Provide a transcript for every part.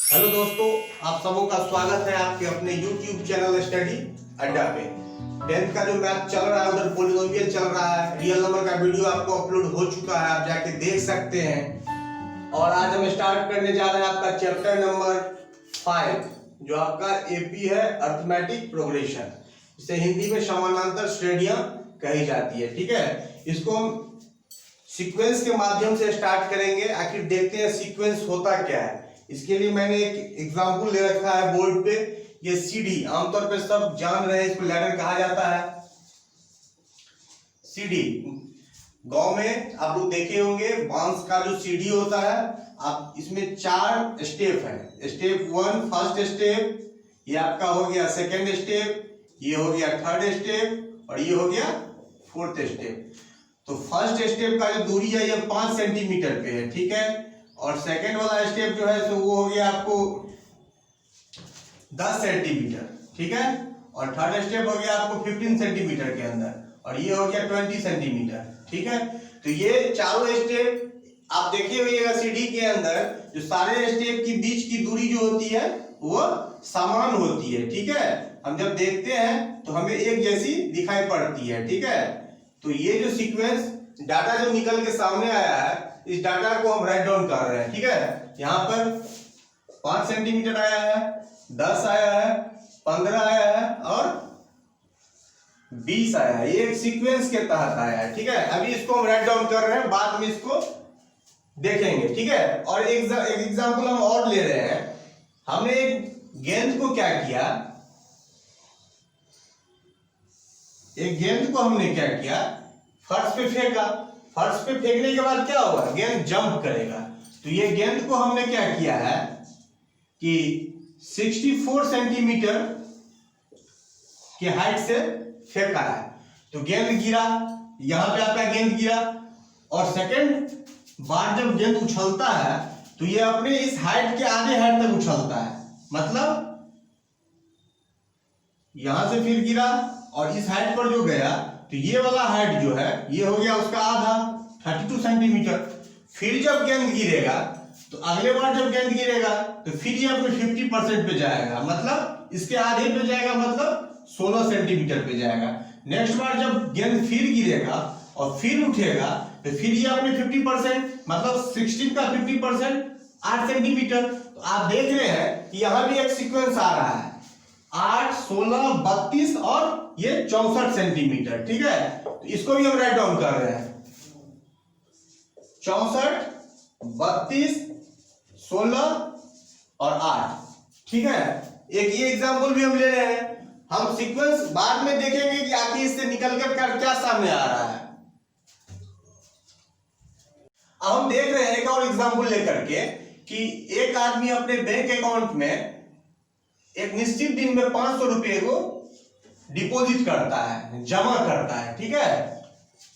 Hello दोस्तों, आप सबों का स्वागत है आपके अपने YouTube चैनल स्टडी अड्डा पे। 10th का जो मैथ चल रहा है उधर पॉलिनोमियल चल रहा है। रियल नंबर का वीडियो आपको अपलोड हो चुका है, आप जाके देख सकते हैं। और आज हम स्टार्ट करने जा रहे हैं आपका चैप्टर नंबर 5 जो आपका AP है, अर्थमेटिक प्रोग्रेशन। इसे हिंदी में समानांतर श्रेणियां कही जाती है। ठीक है, इसको हम सीक्वेंस के माध्यम से स्टार्ट करेंगे। आखिर देखते हैं सीक्वेंस होता क्या है। इसके लिए मैंने एक एग्जांपल ले रखा है बोर्ड पे। ये सीढ़ी, आमतौर पे सब जान रहे हैं, इसको लैडर कहा जाता है। सीढ़ी गांव में आप लोग देखे होंगे, बांस का जो सीढ़ी होता है। आप इसमें 4 स्टेप है। स्टेप 1 फर्स्ट स्टेप, ये आपका हो गया सेकेंड स्टेप, ये हो गया थर्ड स्टेप और ये हो गया फोर्थ स्टेप। तो फर्स्ट स्टेप का जो दूरी है ये 5 सेंटीमीटर पे है। ठीक है, और सेकेंड वाला स्टेप जो है तो वो हो गया आपको 10 सेंटीमीटर। ठीक है, और थर्ड स्टेप हो गया आपको 15 सेंटीमीटर के अंदर, और ये हो गया 20 सेंटीमीटर। ठीक है, तो ये चारों स्टेप आप देखे होइएगा सीढ़ी के अंदर जो सारे स्टेप की बीच की दूरी जो होती है वो समान होती है। ठीक है, हम जब देखते हैं तो हमें एक जैसी दिखाई पड़ती है। ठीक है, तो ये जो सीक्वेंस डाटा जो निकल के सामने आया है, इस डाटा को हम राइट डाउन कर रहे हैं। ठीक है, यहाँ पर 5 सेंटीमीटर आया है, 10 आया है, 15 आया है और 20 आया है। ये एक सीक्वेंस के तहत आया है। ठीक है, अभी इसको हम राइट डाउन कर रहे हैं, बाद में इसको देखेंगे। ठीक है, और एक एग्जांपल हम और ले रहे हैं। हमने एक गेंद को क्या किया, एक गेंद को हमने क्या किया, फर्श पे फेंका। फर्श पे फेंकने के बाद क्या होगा, गेंद जंप करेगा। तो ये गेंद को हमने क्या किया है कि 64 सेंटीमीटर की हाइट से फेंका है। तो गेंद गिरा, यहां पे आपका गेंद गिरा, और सेकंड बार जब गेंद उछलता है तो ये अपने इस हाइट के आधे हाइट तक उछलता है। मतलब यहां से फिर गिरा और इस हाइट पर जो गया, तो ये वाला हाइट जो है ये हो गया उसका आधा, 32 सेंटीमीटर। फिर जब गेंद गिरेगा तो अगले बार जब गेंद गिरेगा तो फिर ये अपने 50% पे जाएगा, मतलब इसके आधे पे जाएगा, मतलब 16 सेंटीमीटर पे जाएगा। नेक्स्ट बार जब गेंद फिर गिरेगा और फिर उठेगा तो फिर ये अपने 50%, मतलब 16 का 50% 8 सेंटीमीटर। तो आप देख रहे हैं कि यहां भी एक सीक्वेंस आ रहा है, 8, 16, 32 और ये 64 सेंटीमीटर। ठीक है, तो इसको भी हम राइट डाउन कर रहे हैं। 64, 32, 16 और 8। ठीक है, एक ये एग्जांपल भी हम ले रहे हैं। हम सीक्वेंस बाद में देखेंगे कि आखिर इससे निकल कर क्या सामने आ रहा है। अब हम देख रहे हैं एक और एग्जांपल लेकर के कि एक आदमी अपने बैंक अकाउंट में एक निश्चित दिन में 500 रुपए को डिपॉजिट करता है, जमा करता है। ठीक है,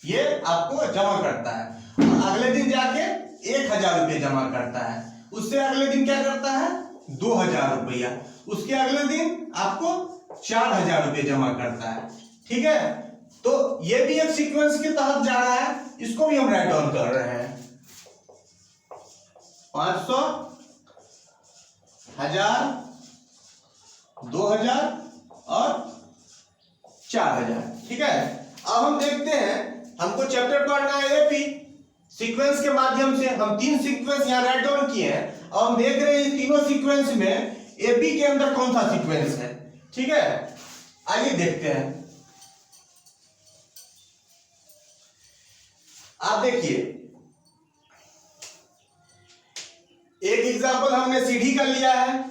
ये आपको जमा करता है, और अगले दिन जाके 1000 रुपये जमा करता है। उससे अगले दिन क्या करता है, 2000 रुपया। उसके अगले दिन आपको 4000 रुपये जमा करता है। ठीक है, तो ये भी एक सीक्वेंस के तहत जा रहा है, इसको भी हम राइट डाउन कर रहे हैं। 500, 1000, 2000 और 4000। ठीक है, अब हम देखते हैं, हमको चैप्टर पढ़ना है एपी। सीक्वेंस के माध्यम से हम 3 सीक्वेंस यहां राइट डाउन किए हैं। अब हम देख रहे हैं इस तीनों सीक्वेंस में एपी के अंदर कौन सा सीक्वेंस है। ठीक है, आइए देखते हैं। आप देखिए, एक एग्जांपल हमने सीढ़ी का लिया है,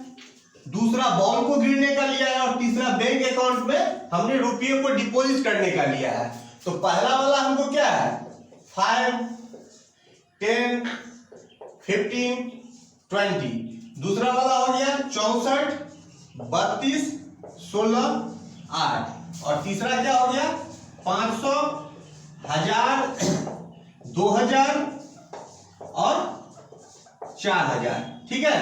दूसरा बॉल को गिरने का लिया है, और तीसरा बैंक अकाउंट में हमने रुपये को डिपॉजिट करने का लिया है। तो पहला वाला हमको क्या है, 5, 10, 15, 20। दूसरा वाला हो गया 64, 32, 16, 8। और तीसरा क्या हो गया, 500, 1000, 2000 और 4000। ठीक है,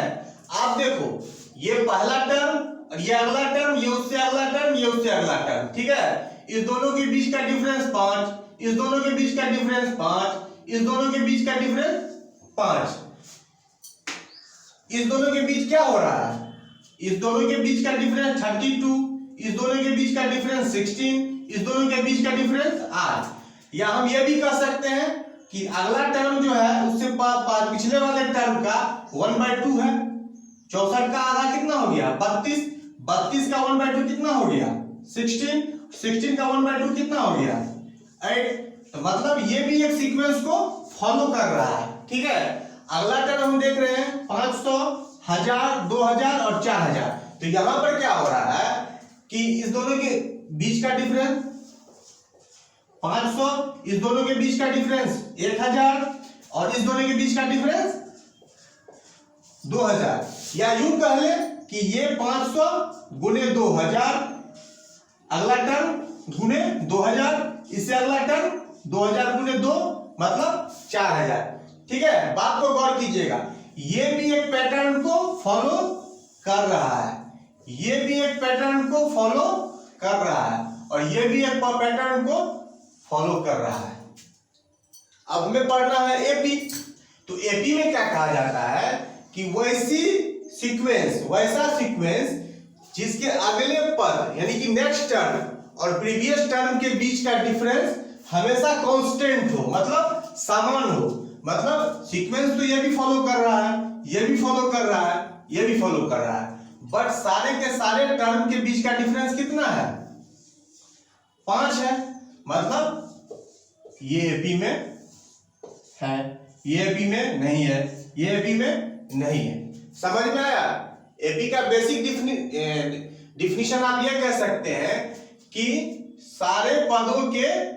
आप देखो ये पहला टर्म और ये अगला टर्म, ये उससे अगला टर्म, ये उससे अगला टर्म। ठीक है, इस दोनों के बीच का डिफरेंस 5, इस दोनों के बीच का डिफरेंस 5, इस दोनों के बीच का डिफरेंस 5। इस दोनों के बीच क्या हो रहा है, इस दोनों के बीच का डिफरेंस 32, इस दोनों के बीच का डिफरेंस 16, इस दोनों के बीच का डिफरेंस 8। या हम ये भी कह सकते हैं कि अगला टर्म जो है उससे पिछले वाले टर्म का 1/2 है। 64 का आधा कितना हो गया 32, 32 का 1/2 कितना हो गया 16, 16 का 1/2 कितना हो गया 8। तो मतलब ये भी एक सीक्वेंस को फॉलो कर रहा है, ठीक है। अगला टर्म हम देख रहे हैं 500, 1000, 2000 और 4000। तो यहां पर क्या हो रहा है कि इस दोनों के बीच का डिफरेंस 500, इस दोनों के बीच का डिफरेंस 1000 और इस दोनों के बीच का डिफरेंस 2000। या यूं कह ले कि ये 500 गुने 2000, अगला टर्म गुने 2000, इससे अगला टर्म 2000 गुने 2 मतलब 4000, ठीक है। बात को गौर कीजिएगा, ये भी एक पैटर्न को फॉलो कर रहा है, ये भी एक पैटर्न को फॉलो कर रहा है और ये भी एक पैटर्न को फॉलो कर रहा है। अब हमें पढ़ना है एपी। तो एपी में क्या कहा जाता है कि वैसा सीक्वेंस जिसके अगले पद यानी कि नेक्स्ट टर्म और प्रीवियस टर्म के बीच का डिफरेंस हमेशा कांस्टेंट हो, मतलब समान हो। मतलब सीक्वेंस तो ये भी फॉलो कर रहा है, ये भी फॉलो कर रहा है, ये भी फॉलो कर रहा है, बट सारे के सारे टर्म के बीच का डिफरेंस कितना है 5 है। मतलब ये एपी में है, ये एपी में नहीं है, ये एपी में नहीं है। समझ में आया? एपी का बेसिक डिफिनीशन आप ये कह सकते हैं कि सारे पदों के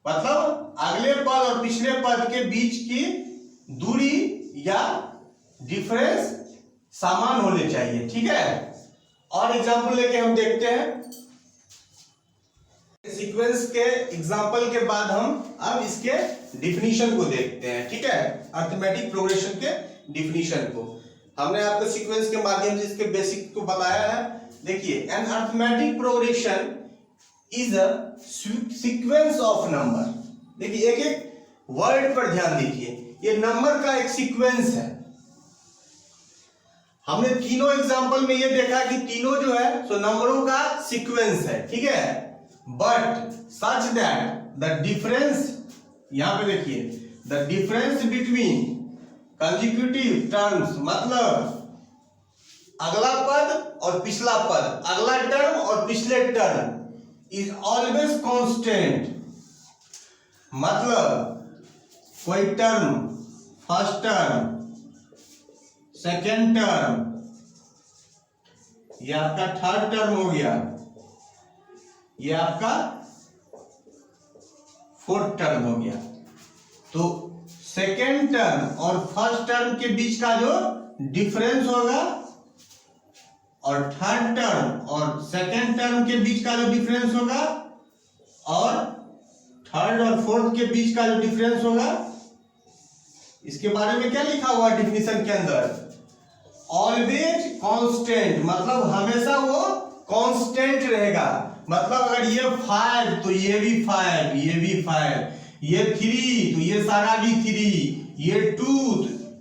मतलब अगले पद और पिछले पद के बीच की दूरी या डिफरेंस समान होने चाहिए, ठीक है। और एग्जांपल लेके हम देखते हैं। सीक्वेंस के एग्जांपल के बाद हम अब इसके डिफिनीशन को देखते हैं, ठीक है। अरिथमेटिक प्रोग्रेशन के डिफिनीशन को हमने आपको सीक्वेंस के माध्यम से इसके बेसिक को बताया है। देखिए, an arithmetic progression is a sequence of number. देखिए, एक एक वर्ड पर ध्यान दीजिए, ये नंबर का एक सीक्वेंस है। हमने तीनों एग्जांपल में ये देखा कि तीनों जो है सो नंबरों का सीक्वेंस है, ठीक है। But such that the difference, यहां पे देखिए, the difference between consecutive terms, मतलब अगला पद और पिछला पद, अगला टर्म और पिछले टर्म, इज ऑलवेज कांस्टेंट। मतलब कोई term first term, second term, ये आपका थर्ड टर्म हो गया, ये आपका फोर्थ टर्म हो गया। तो सेकेंड टर्म और फर्स्ट टर्म के बीच का जो डिफरेंस होगा और थर्ड टर्म और सेकेंड टर्म के बीच का जो डिफरेंस होगा और थर्ड और फोर्थ के बीच का जो डिफरेंस होगा, इसके बारे में क्या लिखा हुआ है डिफिनीशन के अंदर? ऑलवेज कांस्टेंट, मतलब हमेशा वो कांस्टेंट रहेगा। मतलब अगर ये 5 तो ये भी 5, ये भी 5, ये 3 तो ये सारा भी 3, ये 2 तो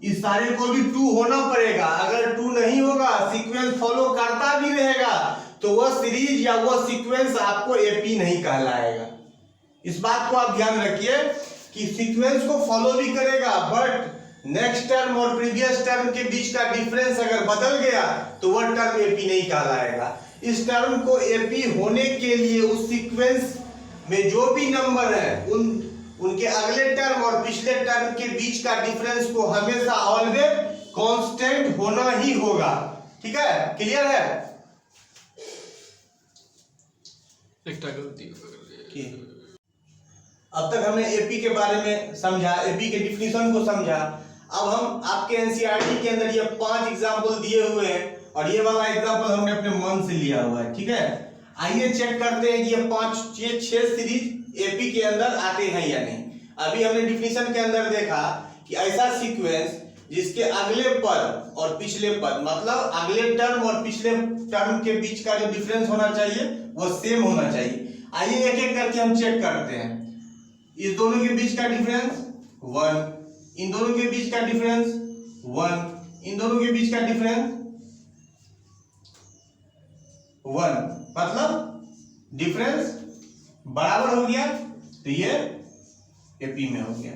इस सारे को भी 2 होना पड़ेगा। अगर 2 नहीं होगा, सीक्वेंस फॉलो करता भी रहेगा, तो वह सीरीज या वह सीक्वेंस आपको एपी नहीं कहलाएगा। इस बात को आप ध्यान रखिए कि सीक्वेंस को फॉलो भी करेगा, बट नेक्स्ट टर्म और प्रीवियस टर्म के बीच का डिफरेंस अगर बदल गया तो वह टर्म एपी नहीं कहलाएगा। इस टर्म को एपी होने के लिए उस सीक्वेंस में जो भी नंबर है उनके अगले टर्म और पिछले टर्म के बीच का डिफरेंस को हमेशा ऑलवेज कांस्टेंट होना ही होगा, ठीक है। क्लियर है? अब तक हमने एपी के बारे में समझा, एपी के डिफिनीशन को समझा। अब हम आपके एनसीईआरटी के अंदर ये 5 एग्जाम्पल दिए हुए हैं और ये वाला एग्जाम्पल हमने अपने मन से लिया हुआ है, ठीक है। आइए चेक करते हैं कि ये 6 सीरीज एपी के अंदर आते हैं या नहीं। अभी हमने डिफिनीशन के अंदर देखा कि ऐसा सीक्वेंस जिसके अगले पद और पिछले पद, मतलब अगले टर्म और पिछले टर्म के बीच का जो डिफरेंस होना चाहिए वो सेम होना चाहिए। आइए एक एक करके हम चेक करते हैं। इस दोनों के बीच का डिफरेंस 1, इन दोनों के बीच का डिफरेंस 1, इन दोनों के बीच का डिफरेंस 1, मतलब डिफरेंस बराबर हो गया, तो ये एपी में हो गया।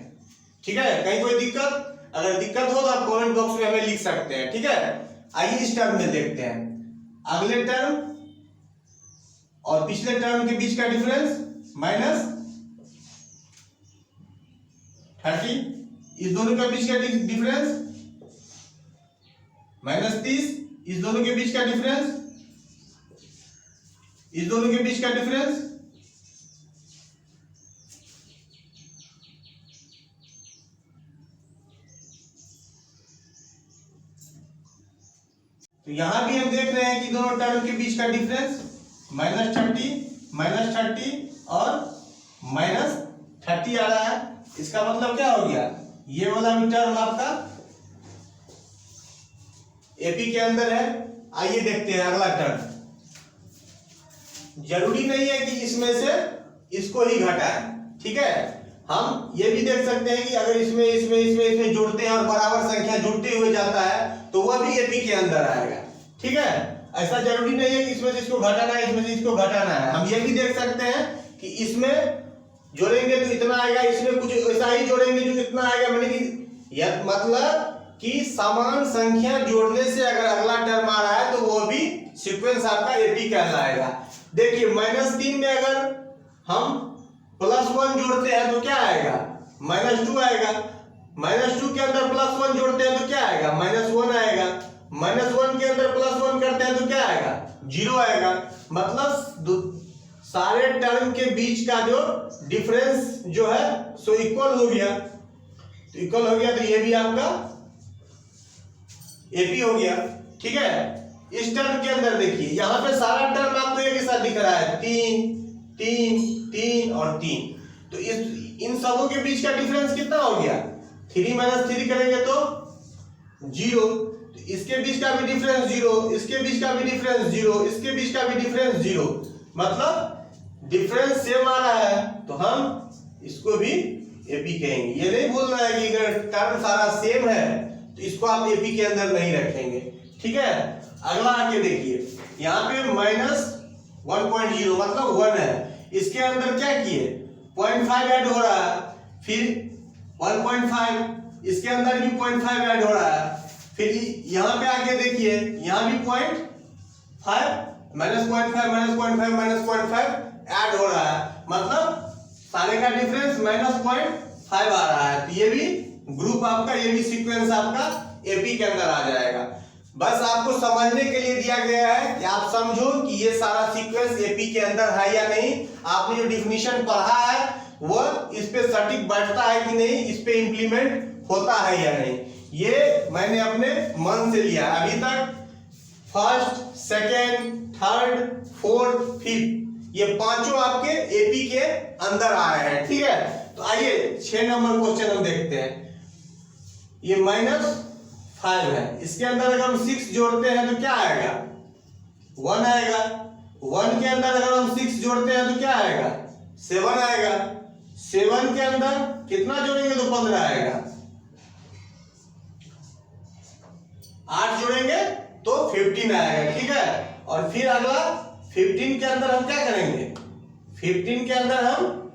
ठीक है, कहीं कोई दिक्कत? अगर दिक्कत हो तो आप कमेंट बॉक्स में हमें लिख सकते हैं। ठीक है, आइए इस टर्म में देखते हैं। अगले टर्म और पिछले टर्म के बीच का डिफरेंस -30, इस दोनों के बीच का डिफरेंस -30, इस दोनों के बीच का डिफरेंस, इस दोनों के बीच का डिफरेंस तो यहां भी हम देख रहे हैं कि दोनों टर्म के बीच का डिफरेंस -30 और -30 आ रहा है। इसका मतलब क्या हो गया, ये वाला भी टर्म आपका एपी के अंदर है। आइए देखते हैं अगला टर्म। जरूरी नहीं है कि इसमें से इसको ही घटाएं। ठीक है, हम ये भी देख सकते हैं कि अगर इसमें जोड़ते हैं और बराबर संख्या जुड़ते हुए जाता है तो वह भी एपी के अंदर आएगा। ठीक है, ऐसा जरूरी नहीं है कि इसमें से इसको घटाना है, इसमें से इसको घटाना है। हम ये भी देख सकते हैं कि इसमें जोड़ेंगे तो इतना आएगा, इसमें कुछ ऐसा ही जोड़ेंगे जो इतना आएगा। मतलब कि समान संख्या जोड़ने से अगर अगला टर्म आ रहा है तो वो भी सीक्वेंस आपका एपी कहलाएगा। देखिए -3 में अगर हम +1 जोड़ते हैं तो क्या आएगा, -2 आएगा। -2 के अंदर +1 जोड़ते हैं तो क्या आएगा, -1 आएगा। -1 के अंदर +1 करते हैं तो क्या आएगा, 0 आएगा। मतलब सारे टर्म के बीच का जो डिफरेंस जो है सो इक्वल हो गया। तो इक्वल हो गया तो ये भी आपका एपी हो गया। ठीक है, इस टर्म के अंदर देखिए यहां पे सारा टर्म आपको एक ही साथ दिख रहा है, 3 3 3 और 3। तो इन सबों के बीच का डिफरेंस कितना हो गया, 3 - 3 करेंगे तो 0। तो इसके बीच का भी डिफरेंस 0, इसके बीच का भी डिफरेंस 0, इसके बीच का भी डिफरेंस 0। मतलब डिफरेंस सेम आ रहा है तो हम इसको भी एपी कहेंगे। ये नहीं भूलना है कि अगर टर्म सारा सेम है तो इसको आप एपी के अंदर नहीं रखेंगे। ठीक है, अगला आके देखिए, यहाँ पे -1.0 मतलब 1 है। इसके अंदर क्या किए, 0.5 ऐड हो रहा है, फिर 1.5, इसके अंदर भी 0.5 ऐड हो रहा है। फिर यहाँ पे आके देखिए, यहाँ भी 0.5 -0.5 ऐड हो रहा है। मतलब सारे का डिफरेंस -0.5 आ रहा है। तो ये भी ग्रुप आपका, ये भी सीक्वेंस आपका एपी के अंदर आ जाएगा। बस आपको समझने के लिए दिया गया है कि आप समझो कि ये सारा सीक्वेंस एपी के अंदर है या नहीं। आपने जो डिफिनीशन पढ़ा है वो इस पे सटीक बैठता है कि नहीं, इस पे इंप्लीमेंट होता है या नहीं, ये मैंने अपने मन से लिया। अभी तक first, second, third, fourth, fifth ये पांचों आपके एपी के अंदर आए हैं। ठीक है, तो आइए 6 नंबर क्वेश्चन हम देखते हैं। ये -5 है, इसके अंदर अगर हम 6 जोड़ते हैं तो क्या आएगा, 1 आएगा। 1 के अंदर अगर हम 6 जोड़ते हैं तो क्या आएगा, 7 आएगा। 7 के अंदर कितना जोड़ेंगे तो 15 आएगा। 8 जोड़ेंगे तो 15 आएगा। ठीक है, और फिर अगला 15 के अंदर हम क्या करेंगे, 15 के अंदर हम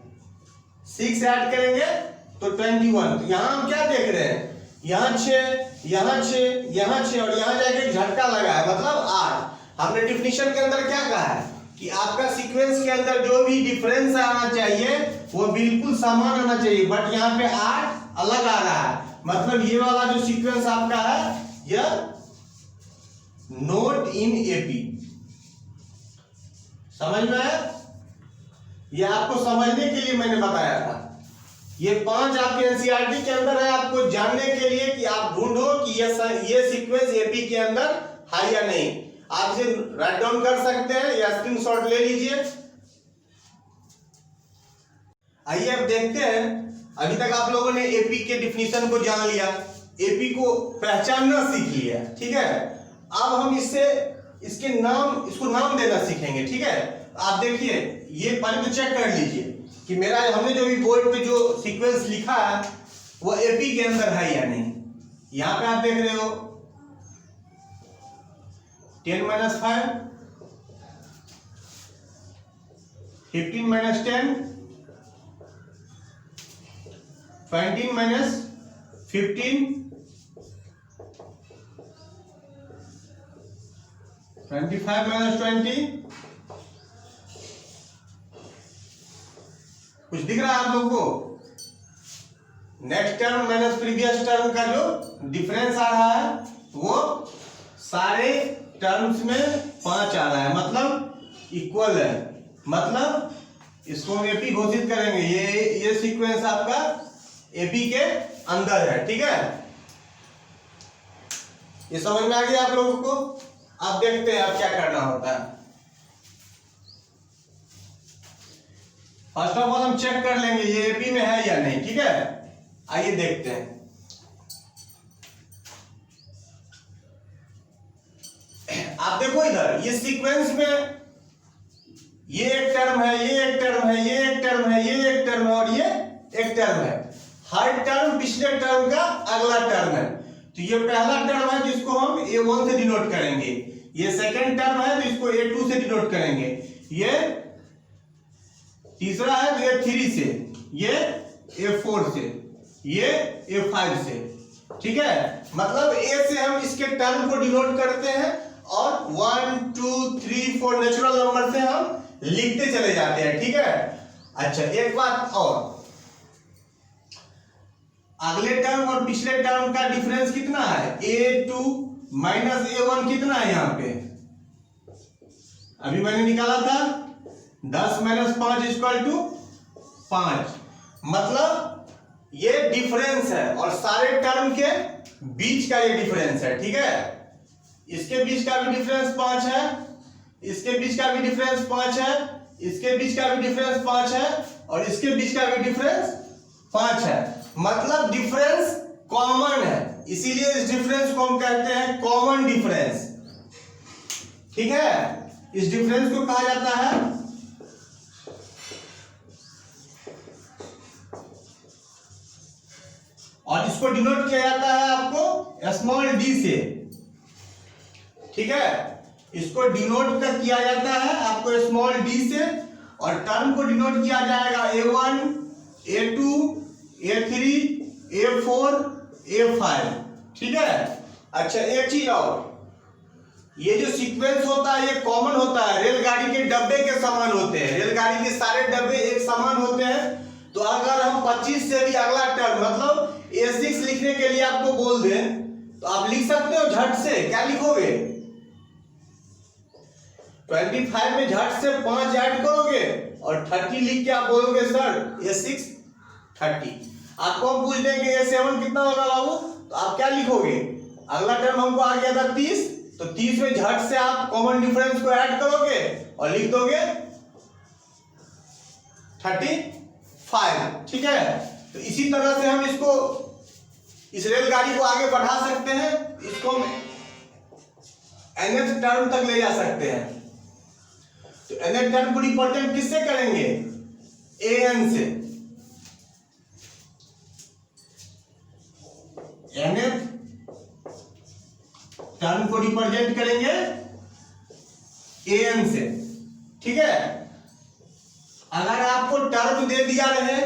6 ऐड करेंगे तो 21। तो यहां हम क्या देख रहे हैं, यहाँ 6, यहाँ 6, यहाँ 6 और यहाँ जाके झटका लगा है, मतलब 8। हमने डिफिनीशन के अंदर क्या कहा है कि आपका सीक्वेंस के अंदर जो भी डिफरेंस आना चाहिए वो बिल्कुल समान आना चाहिए, बट यहाँ पे 8 अलग आ रहा है। मतलब ये वाला जो सीक्वेंस आपका है यह नोट इन एपी। समझ में आया, ये आपको समझने के लिए मैंने बताया था। ये 5 आपके एनसीईआरटी के अंदर है, आपको जानने के लिए कि आप ढूंढो कि ये सीक्वेंस एपी के अंदर है या नहीं। आप इसे राइट डाउन कर सकते हैं या स्क्रीनशॉट ले लीजिए। आइए अब देखते हैं, अभी तक आप लोगों ने एपी के डिफिनीशन को जान लिया, एपी को पहचानना सीख लिया। ठीक है, अब हम इसको नाम देना सीखेंगे। ठीक है, आप देखिए, ये पहले तो चेक कर लीजिए कि मेरा हमने जो भी बोर्ड पे जो सीक्वेंस लिखा है वो एपी के अंदर है या नहीं। यहाँ पे आप देख रहे हो 10 माइनस 5, 15 माइनस 10, 20 माइनस 15, 25 माइनस 20। कुछ दिख रहा है आप लोगों को? Next term minus previous term का जो डिफरेंस आ रहा है वो सारे टर्म्स में 5 आ रहा है, मतलब इक्वल है। मतलब इसको हम एपी घोषित करेंगे। ये सीक्वेंस आपका एपी के अंदर है, ठीक है। ये समझ में आ गया आप लोगों को? आप देखते हैं अब क्या करना होता है। फर्स्ट ऑफ ऑल हम चेक कर लेंगे ये एपी में है या नहीं, ठीक है। आइए देखते हैं। आप देखो इधर ये सीक्वेंस में ये एक टर्म है, ये एक टर्म है, ये एक टर्म है, ये एक टर्म है और ये एक टर्म है। हर टर्म पिछले टर्म का अगला टर्म है। तो ये पहला टर्म है जिसको हम A1 से डिनोट करेंगे। ये सेकंड टर्म है तो इसको A2 से डिनोट करेंगे। ये तीसरा है तो A3 से, ये A4 से, ये A5 से, ठीक है। मतलब A से हम इसके टर्म को डिनोट करते हैं और 1 2 3 4 नेचुरल नंबर से हम लिखते चले जाते हैं, ठीक है। अच्छा एक बात और, अगले टर्म और पिछले टर्म का डिफरेंस कितना है? A2 माइनस A1 कितना है यहाँ पे? अभी मैंने निकाला था 10 माइनस 5 इक्वल टू 5। मतलब ये डिफरेंस है और सारे टर्म के बीच का ये डिफरेंस है, ठीक है। इसके बीच का भी डिफरेंस 5 है, इसके बीच का भी डिफरेंस 5 है, इसके बीच का भी डिफरेंस 5 है और इसके बीच का भी डिफरेंस 5 है। मतलब डिफरेंस कॉमन है, इसीलिए इस डिफरेंस को हम कहते हैं कॉमन डिफरेंस, ठीक है। इस डिफरेंस को कहा जाता है और इसको डिनोट किया जाता है आपको स्मॉल डी से, ठीक है। इसको डिनोट कर किया जाता है आपको स्मॉल डी से और टर्म को डिनोट किया जाएगा A1 A2 A3 A4 A5, ठीक है। अच्छा एक चीज और, ये जो सीक्वेंस होता है ये कॉमन होता है, रेलगाड़ी के डब्बे के समान होते हैं। रेलगाड़ी के सारे डब्बे एक समान होते हैं। तो अगर हम 25 से भी अगला टर्म मतलब A6 लिखने के लिए आपको बोल दें तो आप लिख सकते हो झट से। क्या लिखोगे? 25 में झट से 5 ऐड करोगे और 30 लिख के आप बोलोगे सर A6 30। आपको हम पूछ देंगे A7 कितना होगा बाबू, तो आप क्या लिखोगे? अगला टर्म हमको आ गया था 30, तो 30 में झट से आप कॉमन डिफरेंस को ऐड करोगे और लिख दोगे 35, ठीक है। तो इसी तरह से हम इसको इस रेलगाड़ी को आगे बढ़ा सकते हैं, इसको हम nth टर्म तक ले जा सकते हैं। तो nth टर्म को रिप्रेजेंट किससे करेंगे? an से। nth टर्म को रिप्रेजेंट करेंगे an से, ठीक है। अगर आपको टर्म दे दिया रहे,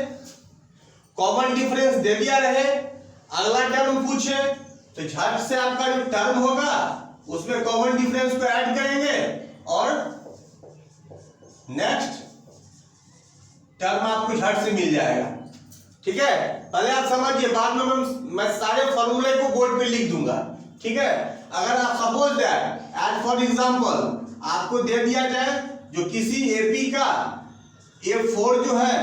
कॉमन डिफरेंस दे दिया रहे, अगला टर्म पूछे तो झट से आपका जो टर्म होगा उसमें कॉमन डिफरेंस को ऐड करेंगे और नेक्स्ट टर्म आपको झट से मिल जाएगा, ठीक है। पहले आप समझिए, बाद में मैं सारे फॉर्मूले को बोर्ड पे लिख दूंगा, ठीक है। अगर आप suppose that as for example आपको दे दिया जाए जो किसी एपी का A4 जो है,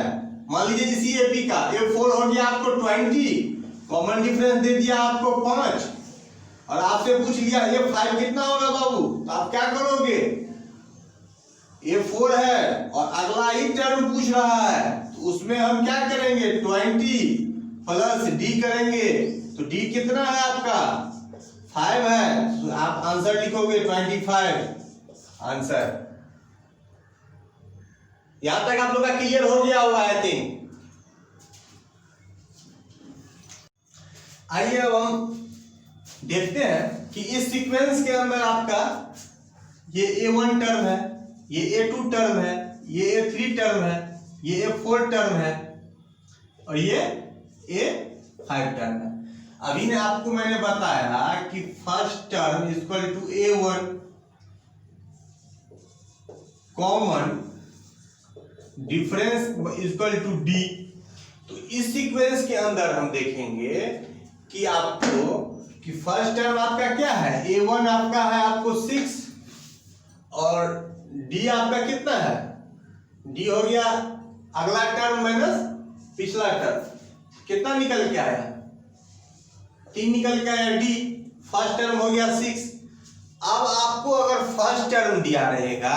मान लीजिए इसी एपी का A4 हो गया आपको 20, कॉमन डिफरेंस दे दिया आपको 5 और आपसे पूछ लिया A5 कितना होगा बाबू, तो आप क्या करोगे? A4 है और अगला ही टर्म पूछ रहा है तो उसमें हम क्या करेंगे? 20 प्लस D करेंगे। तो D कितना है आपका? 5 है, तो आप आंसर लिखोगे 25 आंसर। यहां तक आप लोग का क्लियर हो गया होगा आई थिंक। आइए अब हम देखते हैं कि इस सीक्वेंस के अंदर आपका ये A1 टर्म है, ये A2 टर्म है, ये A3 टर्म है, ये A4 टर्म है और ये A5 टर्म है। अभी ने आपको मैंने बताया कि first term equal to A1 common difference equal to D। तो इस सीक्वेंस के अंदर हम देखेंगे कि आपको कि फर्स्ट टर्म आपका क्या है, A1 आपका है आपको 6 और D आपका कितना है, D हो गया अगला टर्म माइनस पिछला टर्म, कितना निकल के आया 3 निकल के आया D। फर्स्ट टर्म हो गया 6। अब आपको अगर फर्स्ट टर्म दिया रहेगा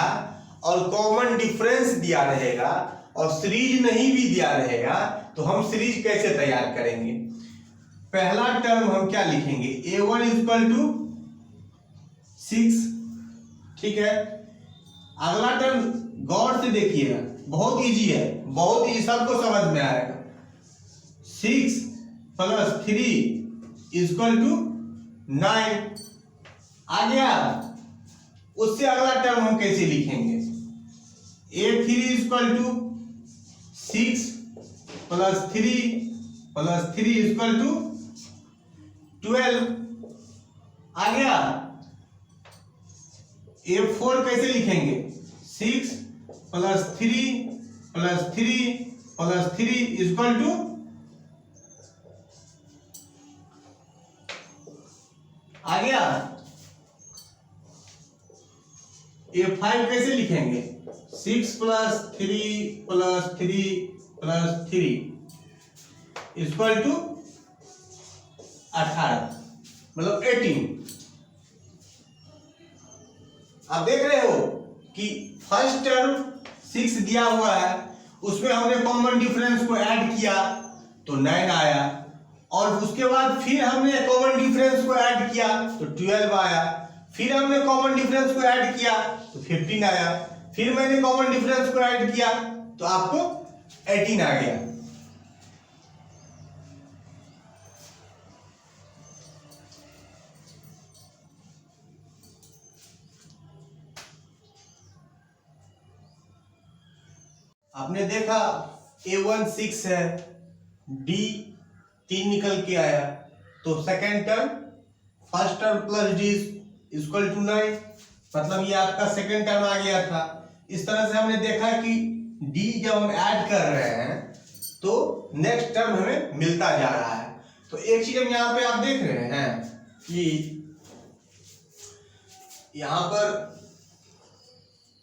और कॉमन डिफरेंस दिया रहेगा और सीरीज नहीं भी दिया रहेगा तो हम सीरीज कैसे तैयार करेंगे। पहला टर्म हम क्या लिखेंगे, A1 इक्वल टू 6, ठीक है। अगला टर्म गौर से देखिएगा, बहुत इजी है, बहुत ही सबको समझ में आएगा। 6 प्लस 3 इक्वल टू 9 आ गया। उससे अगला टर्म हम कैसे लिखेंगे, A3 equal to 6 plus 3 equal to 12 आ गया। A4 कैसे लिखेंगे, 6 प्लस 3 इक्वल टू आ गया। A5 कैसे लिखेंगे, 6 प्लस 3 इक्वल टू 18 मतलब 18। आप देख रहे हो कि फर्स्ट टर्म 6 दिया हुआ है, उसमें हमने कॉमन डिफरेंस को ऐड किया तो 9 आया और उसके बाद फिर हमने कॉमन डिफरेंस को ऐड किया तो 12 आया, फिर हमने कॉमन डिफरेंस को ऐड किया तो 15 आया, फिर मैंने कॉमन डिफरेंस को ऐड किया तो आपको 18 आ गया। आपने देखा A1 6 है, D 3 निकल के आया तो second term first term plus D equal to 9, मतलब ये आपका सेकेंड टर्म आ गया था। इस तरह से हमने देखा कि D जब हम ऐड कर रहे हैं तो नेक्स्ट टर्म हमें मिलता जा रहा है। तो एक चीज हम यहाँ पे आप देख रहे हैं कि यहाँ पर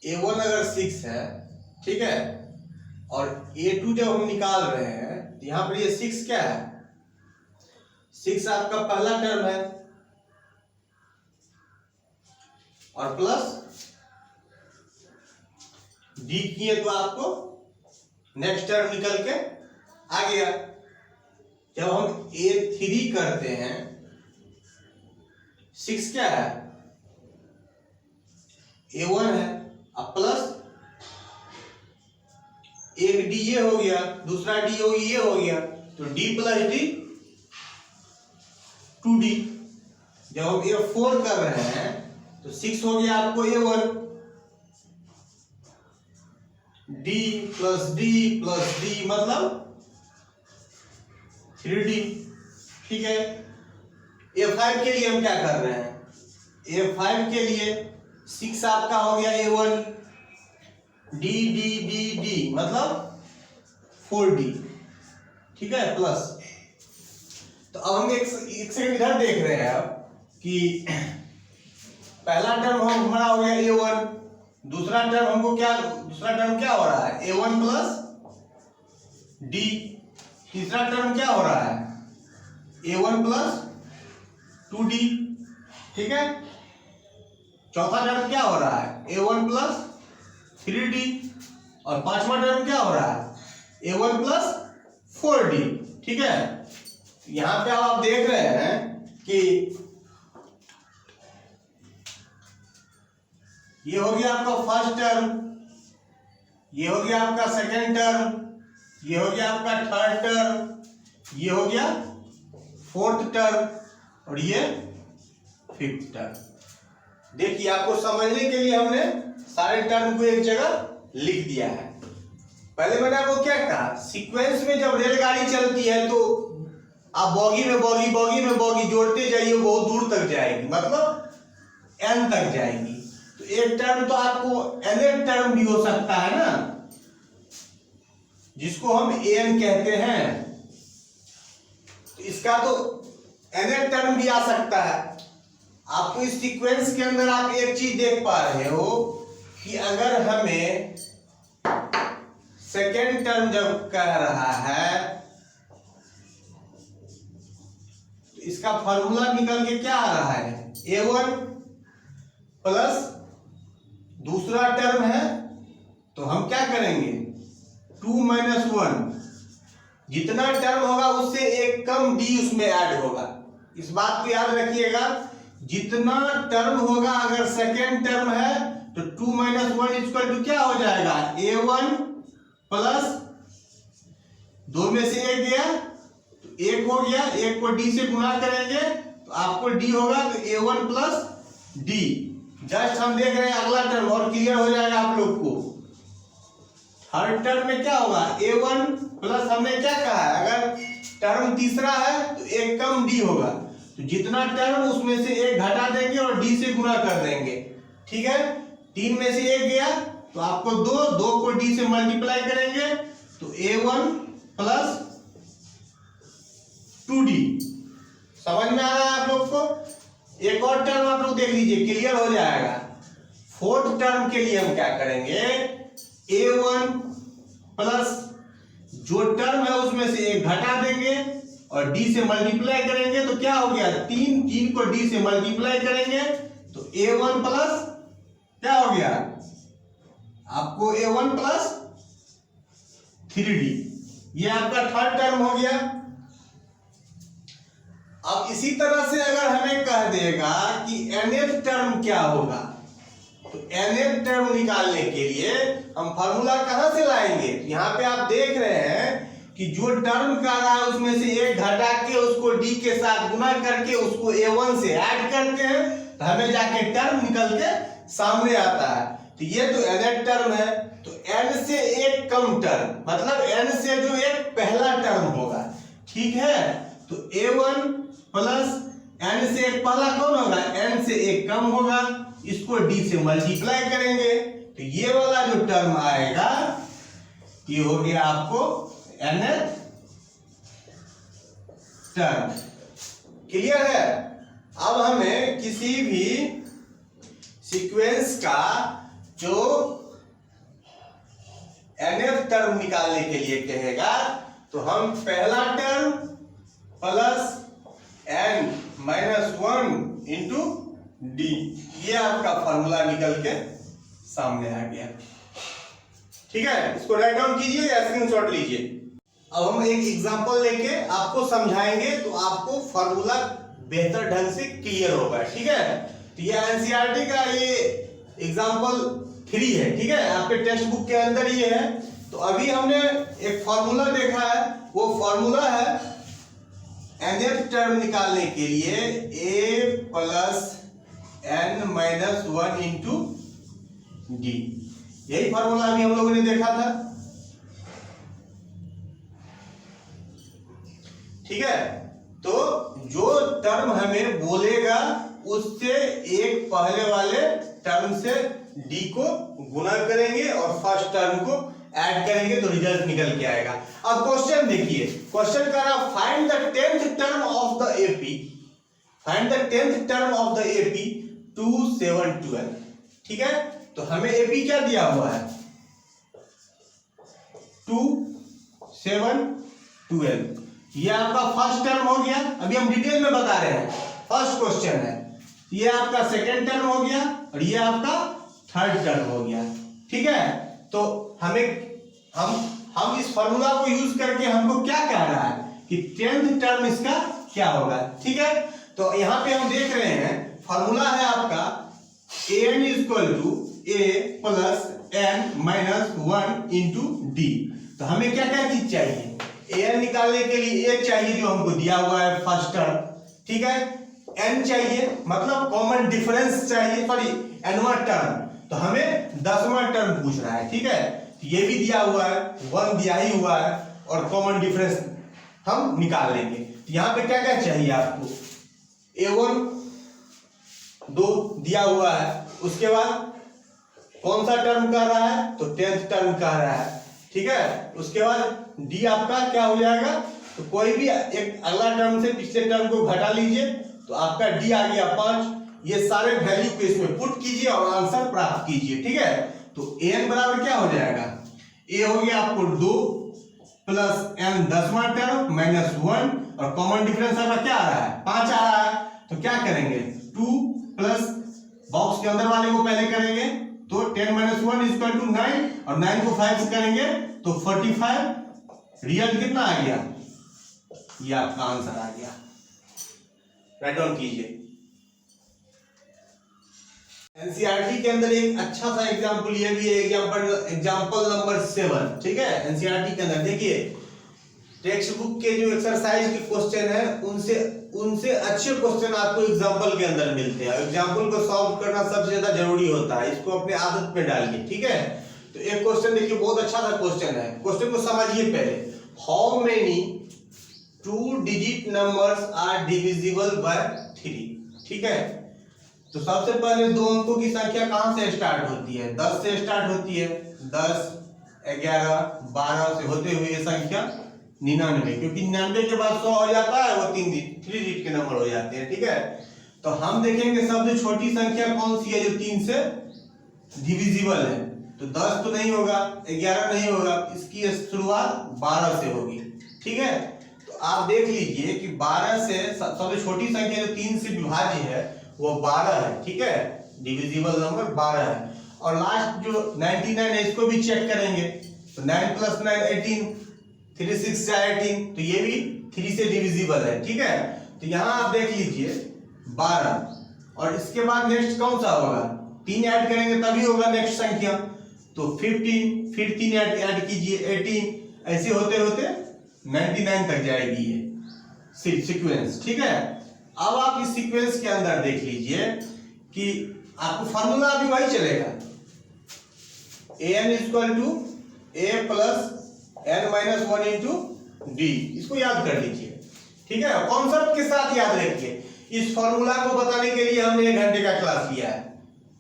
A1 अगर 6 है, ठीक है, और A2 जब हम निकाल रहे हैं तो यहाँ पर ये 6 क्या है, 6 आपका पहला टर्म है और प्लस D किए तो आपको नेक्स्ट टर्म निकल के आ गया। जब हम A3 करते हैं, 6 क्या है, A1 है, अब प्लस एक D ये हो गया, दूसरा D ये हो गया तो D प्लस D 2D। जब हम A4 कर रहे हैं तो 6 हो गया आपको A1, D प्लस D मतलब 3D, ठीक है। A5 के लिए हम क्या कर रहे हैं, A5 के लिए 6 आपका हो गया A1, D मतलब 4D, ठीक है, प्लस। तो अब हम एक सेकंड इधर देख रहे हैं कि पहला टर्म हमारा हो गया A1, दूसरा टर्म क्या हो रहा है, A1 प्लस D, तीसरा टर्म क्या हो रहा है, A1 प्लस 2D, ठीक है। चौथा टर्म क्या हो रहा है, A1 प्लस 3D और पांचवा टर्म क्या हो रहा है, A1 प्लस 4D, ठीक है। यहां पे आप देख रहे हैं कि ये हो गया आपका फर्स्ट टर्म, ये हो गया आपका सेकेंड टर्म, ये हो गया आपका थर्ड टर्म, ये हो गया फोर्थ टर्म और ये फिफ्थ टर्म। देखिए आपको समझने के लिए हमने सारे टर्म को एक जगह लिख दिया है। पहले मैंने आपको क्या कहा, सीक्वेंस में जब रेलगाड़ी चलती है तो आप बॉगी में बॉगी जोड़ते जाइए, बहुत दूर तक जाएगी, मतलब एन तक जाएगी। तो एक टर्म तो आपको nth टर्म भी हो सकता है ना, जिसको हम an कहते हैं। तो इसका तो nth टर्म भी आ सकता है। आपको इस सीक्वेंस के अंदर आप एक चीज देख पा रहे हो कि अगर हमें सेकेंड टर्म जब कह रहा है तो इसका फॉर्मूला निकल के क्या आ रहा है, a1 प्लस दूसरा टर्म है तो हम क्या करेंगे 2 माइनस 1, जितना टर्म होगा उससे एक कम d उसमें ऐड होगा। इस बात को याद रखिएगा, जितना टर्म होगा अगर सेकेंड टर्म है तो 2 माइनस 1 इक्वल टू क्या हो जाएगा, a1 प्लस 2 में से 1 गया तो 1 हो गया, 1 को d से गुणा करेंगे तो आपको d होगा, तो a1 प्लस d। जस्ट हम देख रहे हैं अगला टर्म और क्लियर हो जाएगा आप लोग को। थर्ड टर्म में क्या होगा, a1 प्लस हमने क्या कहा है, अगर टर्म तीसरा है तो एक कम d होगा, तो जितना टर्म उसमें से एक घटा देंगे और d से गुणा कर देंगे। ठीक है, 3 में से 1 गया तो आपको 2 को d से मल्टीप्लाई करेंगे तो a1 प्लस 2d। समझ में आ रहा है आप लोग को। एक और टर्म आप लोग देख लीजिए, क्लियर हो जाएगा। फोर्थ टर्म के लिए हम क्या करेंगे, a1 प्लस जो टर्म है उसमें से एक घटा देंगे और d से मल्टीप्लाई करेंगे तो क्या हो गया, 3 को d से मल्टीप्लाई करेंगे तो a1 प्लस क्या हो गया आपको, a1 प्लस 3d। ये आपका थर्ड टर्म हो गया। अब इसी तरह से अगर हमें कह देगा कि nth टर्म क्या होगा, तो nth टर्म निकालने के लिए हम फॉर्मूला कहां से लाएंगे। यहाँ पे आप देख रहे हैं कि जो टर्म का रहा है उसमें से एक घटा के उसको d के साथ गुना करके उसको a1 से ऐड करते हैं तो हमें जाके टर्म निकल के सामने आता है। तो ये तो nth टर्म है, तो n से एक कम टर्म, मतलब n से जो एक पहला टर्म होगा। ठीक है, तो a1 प्लस n से एक पहला कौन होगा, n से एक कम होगा, इसको d से मल्टीप्लाई करेंगे तो ये वाला जो टर्म आएगा ये हो गया आपको nth टर्म। क्लियर है। अब हमें किसी भी सीक्वेंस का जो nth टर्म निकालने के लिए कहेगा तो हम पहला term plus n minus 1 into D, ये आपका फॉर्मूला निकल के सामने आ गया। ठीक है, इसको राइट डाउन कीजिए या स्क्रीनशॉट लीजिए। अब हम एक एग्जांपल लेके आपको समझाएंगे तो आपको फॉर्मूला बेहतर ढंग से क्लियर होगा। ठीक है, तो ये एनसीईआरटी का ये एग्जांपल 3 है। ठीक है, आपके टेक्स्ट बुक के अंदर ये है। तो अभी हमने एक फॉर्मूला देखा है, वो फॉर्मूला है nth टर्म निकालने के लिए a plus n minus 1 into D. यही फॉर्मूला अभी हम लोगों ने देखा था। ठीक है, तो जो टर्म हमें बोलेगा उससे एक पहले वाले टर्म से डी को गुना करेंगे और फर्स्ट टर्म को ऐड करेंगे तो रिजल्ट निकल के आएगा। अब क्वेश्चन देखिए, क्वेश्चन कर रहा find the 10th term of the AP, find the 10th term of the AP 2 7 12। ठीक है, तो हमें एपी क्या दिया हुआ है 2 7 12। ये आपका फर्स्ट टर्म हो गया। अभी हम डिटेल में बता रहे हैं, फर्स्ट क्वेश्चन है। ये आपका सेकेंड टर्म हो गया और ये आपका थर्ड टर्म हो गया। ठीक है, तो हम इस फॉर्मूला को यूज करके हमको क्या कह रहा है कि 10th टर्म इसका क्या होगा। ठीक है, तो यहां पे हम देख रहे हैं फॉर्मूला है आपका an equal to a plus n minus 1 into D. तो हमें क्या क्या चीज चाहिए, an निकालने के लिए a चाहिए जो हमको दिया हुआ है फर्स्ट टर्म। ठीक है, n चाहिए, मतलब कॉमन डिफरेंस चाहिए, सॉरी nवां टर्म, तो हमें 10वां टर्म पूछ रहा है, ठीक है। ये भी दिया हुआ है, 1 दिया ही हुआ है, और कॉमन डिफरेंस हम निकाल लेंगे। तो यहाँ पे क्या क्या चाहिए आपको, a1 2 दिया हुआ है, उसके बाद कौन सा टर्म कह रहा है, तो 10th टर्म कह रहा है, ठीक है। उसके बाद d आपका क्या हो जाएगा, तो कोई भी एक अगला टर्म से पिछले टर्म को घटा लीजिए, तो आपका d आ गया 5। ये सारे वैल्यू को इसमें पुट कीजिए और आंसर प्राप्त कीजिए, ठीक है। तो an बराबर क्या हो जाएगा, a हो गया आपको 2 प्लस n 10वां टर्म माइनस 1, और कॉमन डिफरेंस आपका क्या आ रहा है, 5 आ रहा है। तो क्या करेंगे, 2 प्लस बॉक्स के अंदर वाले को पहले करेंगे, तो 10 माइनस 1 इज इक्वल टू 9, और 9 को 5 से करेंगे तो 45। रिजल्ट कितना आ गया, ये आपका आंसर आ गया। राइट डाउन कीजिए। एनसीईआरटी के अंदर एक अच्छा सा एग्जांपल ये भी है, एग्जांपल नंबर 7, ठीक है। एनसीईआरटी के अंदर देखिए, टेक्स्ट बुक के जो एक्सरसाइज के क्वेश्चन है उनसे अच्छे क्वेश्चन आपको एग्जांपल के अंदर मिलते हैं। एग्जांपल को सॉल्व करना सबसे ज्यादा जरूरी होता है, इसको अपने आदत में डालिए, ठीक है। तो एक क्वेश्चन देखिए, बहुत अच्छा सा क्वेश्चन है, क्वेश्चन को समझिए पहले। How many 2 digit numbers are divisible by 3, ठीक है। तो सबसे पहले 2 अंकों की संख्या कहां से स्टार्ट होती है, 10 से स्टार्ट होती है। 10 11 12 से होते हुए ये संख्या 99, क्योंकि 99 के बाद 100 हो जाता है, वो 3 डिजिट के नंबर हो जाते हैं, ठीक है। तो हम देखेंगे सबसे छोटी संख्या कौन सी है जो 3 से डिविजिबल है, तो 10 तो नहीं होगा, 11 नहीं होगा, इसकी शुरुआत 12 से होगी, ठीक है। तो आप देख लीजिए कि 12 से सबसे छोटी संख्या जो 3 से विभाज्य है वो 12 है, ठीक है। डिविजिबल नंबर 12 है। और लास्ट जो 99 है इसको भी चेक करेंगे, तो 9 प्लस 9 18, 3 6 18, तो ये भी 3 से डिविजिबल है, ठीक है। तो यहाँ आप देख लीजिए 12, और इसके बाद नेक्स्ट कौन सा होगा, 3 ऐड करेंगे तभी होगा नेक्स्ट संख्या, तो 15, फिर 3 ऐड कीजिए 18, ऐसे होते होते 99 तक जाएगी ये सीक्वेंस, ठीक है। अब आप इस सीक्वेंस के अंदर देख लीजिए कि आपको फार्मूला भी वही चलेगा, an equal to a plus n minus 1 into D, इसको याद कर लीजिए, ठीक है। कॉन्सेप्ट के साथ याद रखिए। इस फॉर्मूला को बताने के लिए हमने 1 घंटे का क्लास लिया है,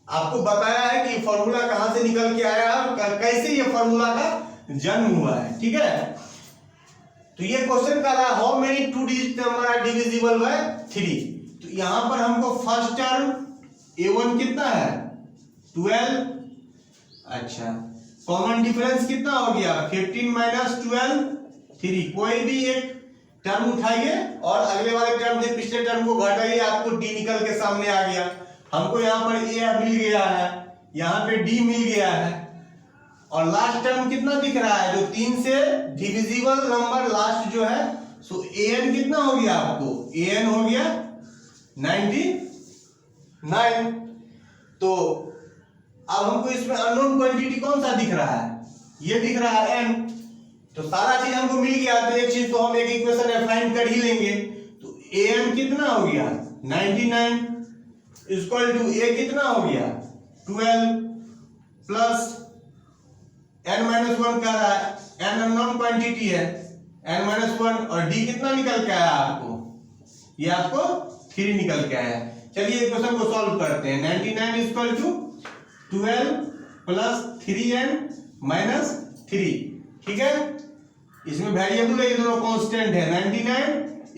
आपको बताया है कि फॉर्मूला कहां से निकल के आया है, कैसे ये फॉर्मूला का जन्म हुआ है, ठीक है। तो ये क्वेश्चन कर रहा है how many 2 digit number are divisible by 3। तो यहां पर हमको फर्स्ट टर्म a1 कितना है 12, अच्छा कॉमन डिफरेंस कितना हो गया 15 माइनस 12 3, कोई भी एक टर्म उठाइए और अगले वाले टर्म से पिछले टर्म को घटाइए, आपको d निकल के सामने आ गया। हमको यहाँ पर a मिल गया है, यहाँ पे d मिल गया है, और लास्ट टर्म कितना दिख रहा है जो 3 से डिविजिबल नंबर लास्ट जो है, सो an कितना हो गया आपको, an हो गया 99। तो अब हमको इसमें अननोन क्वांटिटी कौन सा दिख रहा है, ये दिख रहा है n। तो सारा चीज हमको मिल गया, तो एक चीज तो हम एक इक्वेशन फाइंड कर ही लेंगे। तो an कितना हो गया 99 इक्वल टू a कितना हो गया 12 प्लस n माइनस 1 कह रहा है, n अननोन क्वांटिटी है, n माइनस 1, और d कितना निकल के आया आपको, ये आपको 3 निकल के आया। चलिए इक्वेशन को सॉल्व करते हैं। 99 equal to 12 plus 3n minus 3, ठीक है। इसमें वेरिएबल है, ये दोनों कांस्टेंट है। 99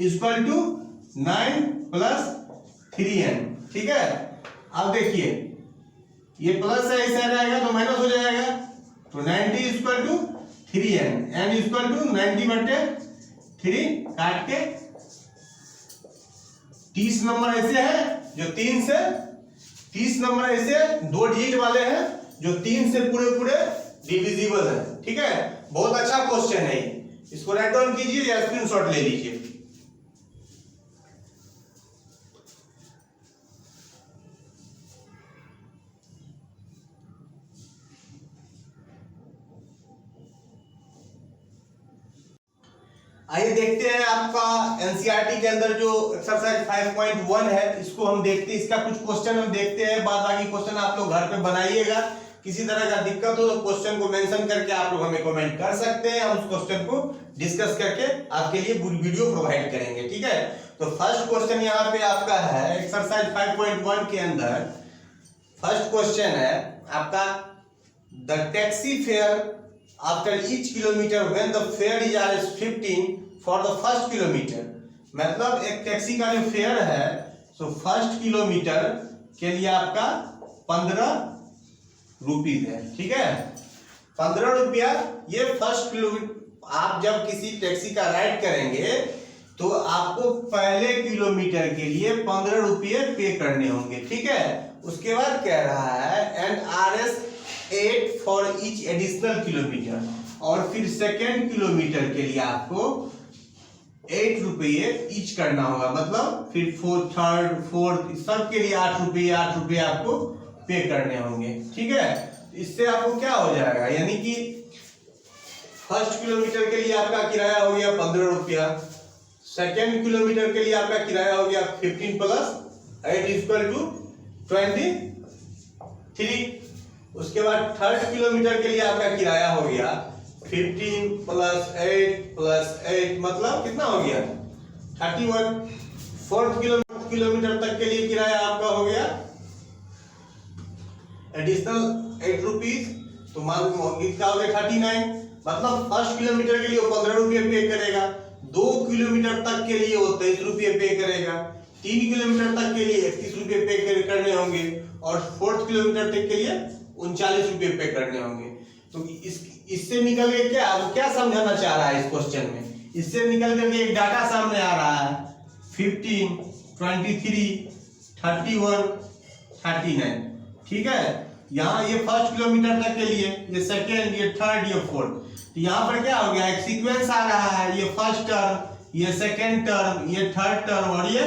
इक्वल टू 9 प्लस 3n, ठीक है। अब देखिए ये प्लस है, इस साइड आएगा तो माइनस हो जाएगा, तो 90 equal to 3n, n equal to 90 बटे 3 काट के 30 नंबर ऐसे है जो 3 से 30 नंबर ऐसे 2 डिजिट वाले हैं जो 3 से पूरे पूरे डिविजिबल है, ठीक है। बहुत अच्छा क्वेश्चन है, इसको राइट डाउन कीजिए या स्क्रीनशॉट ले लीजिए। आइए देखते हैं आपका एनसीईआरटी के अंदर जो एक्सरसाइज 5.1 है, इसको हम देखते हैं। इसका कुछ क्वेश्चन हम देखते हैं, बाद बाकी क्वेश्चन आप लोग घर पे बनाइएगा। किसी तरह का दिक्कत हो तो क्वेश्चन को मेंशन करके आप लोग हमें कमेंट कर सकते हैं, हम उस क्वेश्चन को डिस्कस करके आपके लिए वीडियो प्रोवाइड करेंगे, ठीक है। तो फर्स्ट क्वेश्चन यहाँ पे आपका है एक्सरसाइज 5.1 के अंदर। फर्स्ट क्वेश्चन है आपका, the taxi fare after each kilometre when the fair is 15 for the first kilometre. मतलब एक टैक्सी का जो फेयर है, सो फर्स्ट किलोमीटर के लिए आपका 15 रुपीज है, ठीक है। 15 रुपया ये फर्स्ट किलोमीटर। आप जब किसी टैक्सी का राइड करेंगे तो आपको पहले किलोमीटर के लिए 15 रुपये पे करने होंगे, ठीक है। उसके बाद कह रहा है and RS 8 for each additional kilometre, और फिर सेकेंड किलोमीटर के लिए आपको 8 रुपये ईच करना होगा। मतलब फिर थर्ड फोर्थ सबके लिए 8 रुपये आपको पे करने होंगे, ठीक है। इससे आपको क्या हो जाएगा, यानी कि फर्स्ट किलोमीटर के लिए आपका किराया हो गया 15 रुपया, सेकेंड किलोमीटर के लिए आपका किराया हो गया 15 + 8 = 23। उसके बाद थर्ड किलोमीटर के लिए आपका किराया हो गया 15 + 8 + 8 मतलब कितना हो गया 31। फोर्थ किलोमीटर तक के लिए किराया आपका हो गया एडिशनल 8 रुपीज, तो मान कितना हो गया 39। मतलब फर्स्ट किलोमीटर के लिए वो 15 रुपये पे करेगा, 2 किलोमीटर तक के लिए वो 23 रुपये पे करेगा, 3 किलोमीटर तक के लिए 31 रुपये पे करने होंगे, और फोर्थ किलोमीटर तक के लिए 39 रुपये पे करने होंगे। तो इससे निकल के क्या समझाना चाह रहा है इस क्वेश्चन में, इससे निकल करके एक डाटा सामने आ रहा है 15, 23, 31, 39, ठीक है। यहाँ ये फर्स्ट किलोमीटर तक के लिए, ये सेकेंड, ये थर्ड, ये फोर्थ। तो यहाँ पर क्या हो गया, एक सीक्वेंस आ रहा है, ये फर्स्ट टर्म, ये सेकेंड टर्म, ये थर्ड टर्म और ये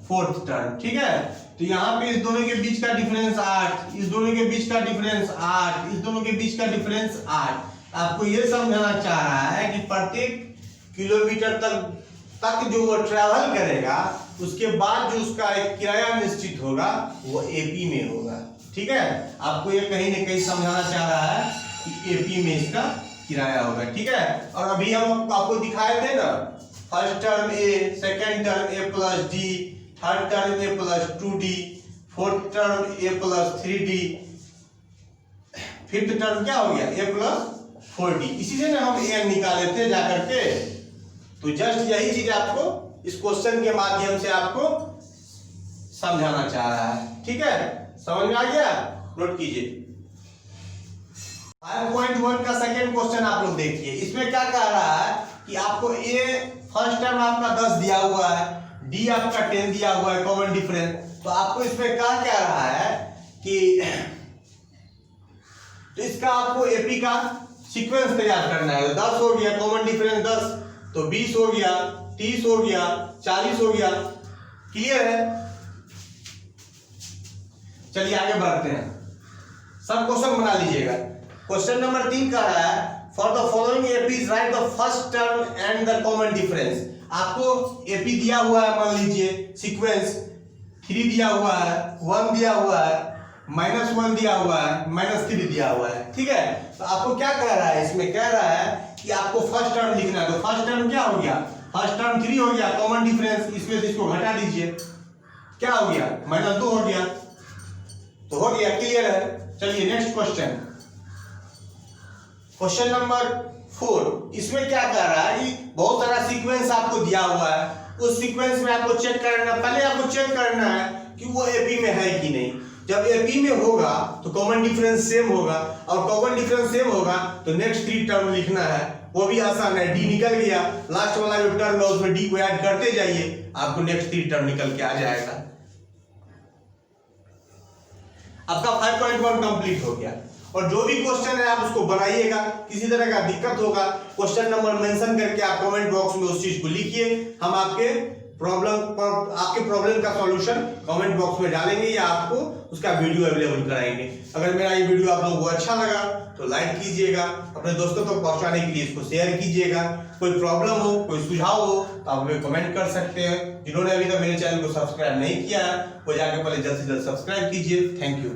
फोर्थ टर्म, ठीक है। तो यहाँ पे इस दोनों के बीच का डिफरेंस 8, इस दोनों के बीच का डिफरेंस 8, इस दोनों के बीच का डिफरेंस 8। आपको ये समझाना चाह रहा है कि प्रत्येक किलोमीटर तक जो वो ट्रैवल करेगा, उसके बाद जो उसका एक किराया निश्चित होगा वो AP में होगा, ठीक है। आपको ये कहीं ना कहीं समझाना चाह रहा है कि AP में इसका किराया होगा, ठीक है। और अभी हम आपको दिखाए थे ना, first term A, second term A + D, third term A + 2D, fourth term A + 3D, fifth term क्या हो गया A + 4D। इसी से ना हम A निकाले थे जाकर के। तो जस्ट यही चीज आपको इस क्वेश्चन के माध्यम से आपको समझाना चाह रहा है, ठीक है। समझ में आ गया, नोट कीजिए। 5.1 का सेकेंड क्वेश्चन आप लोग देखिए। इसमें क्या कह रहा है कि आपको A फर्स्ट टर्म आपका 10 दिया हुआ है, D आपका 10 दिया हुआ है, कॉमन डिफरेंस। तो आपको इसमें क्या कह रहा है कि तो इसका आपको AP का सीक्वेंस तैयार करना है। 10 हो गया, कॉमन डिफरेंस 10, तो 20 हो गया, 30 हो गया, 40 हो गया। क्लियर है, चलिए आगे बढ़ते हैं। सब क्वेश्चन बना लीजिएगा। क्वेश्चन नंबर 3 का है for the following APs right the first term and the common difference. आपको AP दिया हुआ है, मान लीजिए सीक्वेंस 3 दिया हुआ है, 1 दिया हुआ है, -1 दिया हुआ है, -3 दिया हुआ है, ठीक है। तो आपको क्या कह रहा है, इसमें कह रहा है कि आपको फर्स्ट टर्म लिखना है। तो फर्स्ट टर्म क्या हो गया, फर्स्ट टर्म 3 हो गया, कॉमन डिफरेंस, इसमें से इसको घटा दीजिए, क्या हो गया -2 हो गया, तो हो गया। क्लियर है, चलिए नेक्स्ट क्वेश्चन। क्वेश्चन नंबर 4, इसमें क्या कह रहा है कि बहुत सारा सीक्वेंस आपको दिया हुआ है, उस सीक्वेंस में आपको चेक करना, पहले आपको चेक करना है कि वो AP में है कि नहीं। जब AP में होगा तो कॉमन डिफरेंस सेम होगा, और कॉमन डिफरेंस सेम होगा तो नेक्स्ट 3 टर्म लिखना है, वो भी आसान है। D निकल गया, लास्ट वाला जो टर्म है उसमें D को ऐड करते जाइए, आपको नेक्स्ट 3 टर्म निकल के आ जाएगा। आपका 5.1 कंप्लीट हो गया। और जो भी क्वेश्चन है आप उसको बनाइएगा। किसी तरह का दिक्कत होगा, क्वेश्चन नंबर मेंशन करके आप कमेंट बॉक्स में उस चीज को लिखिए, हम आपके आपके प्रॉब्लम का सॉल्यूशन कमेंट बॉक्स में डालेंगे या आपको उसका वीडियो अवेलेबल कराएंगे। अगर मेरा ये वीडियो आप लोगों को अच्छा लगा तो लाइक कीजिएगा, अपने दोस्तों तक पहुंचाने के लिए इसको शेयर कीजिएगा। कोई प्रॉब्लम हो, कोई सुझाव हो तो आप हमें कमेंट कर सकते हैं। जिन्होंने अभी तक मेरे चैनल को सब्सक्राइब नहीं किया है वो जाकर पहले जल्द से जल्द सब्सक्राइब कीजिए। Thank you.